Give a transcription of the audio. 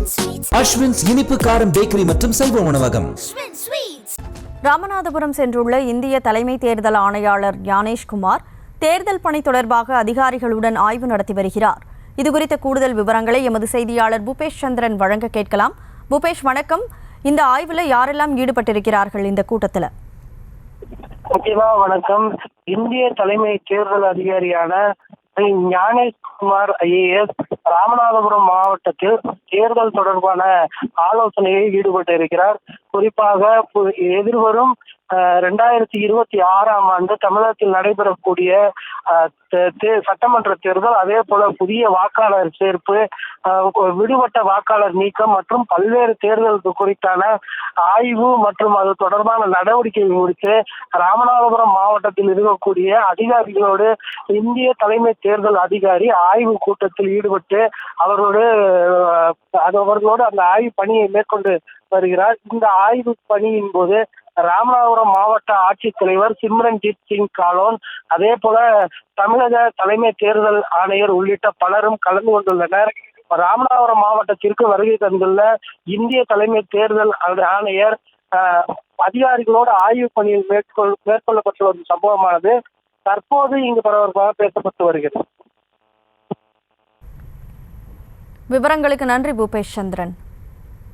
அஸ்வின்ஸ் இனிப்பு காரம் பேக்கரி மற்றும் செல்வ உணவகம். ராமநாதபுரம் சென்றுள்ள இந்திய தலைமை தேர்தல் ஆணையாளர் ஞானேஷ்குமார் தேர்தல் பணி தொடர்பாக அதிகாரிகளுடன் ஆய்வு நடத்தி வருகிறார். இதுகுறித்த கூடுதல் விவரங்களை எமது செய்தியாளர் பூபேஷ் சந்திரன் வழங்க கேட்கலாம். பூபேஷ், வணக்கம். இந்த ஆய்வுல யாரெல்லாம் ஈடுபட்டிருக்கிறார்கள் இந்த கூட்டத்தில்? வணக்கம். இந்திய தலைமை தேர்தல் அதிகாரியான ஞானேஷ்குமார் IAS ராமநாதபுரம் மாவட்டத்தில் தேர்தல் தொடர்பான ஆலோசனையில் ஈடுபட்டு இருக்கிறார். குறிப்பாக எதிர்வரும் 2026ஆம் ஆண்டு தமிழகத்தில் நடைபெறக்கூடிய சட்டமன்ற தேர்தல், அதே போல புதிய வாக்காளர் சேர்ப்பு, விடுபட்ட வாக்காளர் நீக்கம் மற்றும் பல்வேறு தேர்தல் குறித்தான ஆய்வு மற்றும் அது தொடர்பான நடவடிக்கைகள் குறித்து ராமநாதபுரம் மாவட்டத்தில் இருக்கக்கூடிய அதிகாரிகளோடு இந்திய தலைமை தேர்தல் அதிகாரி ஆய்வு கூட்டத்தில் ஈடுபட்டு அவர்களோடு அந்த ஆய்வு பணியை மேற்கொண்டு வருகிறார். இந்த ஆய்வு பணியின் போது ராமநாதபுரம் மாவட்ட ஆட்சித்தலைவர் சிம்ரன்ஜித் சிங் காலோன், அதே போல தமிழக தலைமை தேர்தல் ஆணையர் உள்ளிட்ட பலரும் கலந்து கொண்டுள்ளனர். ராமநாதபுரம் மாவட்டத்திற்கு வருகை தந்துள்ள இந்திய தலைமை தேர்தல் ஆணையர் அதிகாரிகளோடு ஆய்வு பணியில் மேற்கொள்ளப்பட்டு வரும் சம்பவமானது தற்போது இங்கு பரபரப்பாக பேசப்பட்டு வருகிறது. விவரங்களுக்கு நன்றி பூபேஷ் சந்திரன்.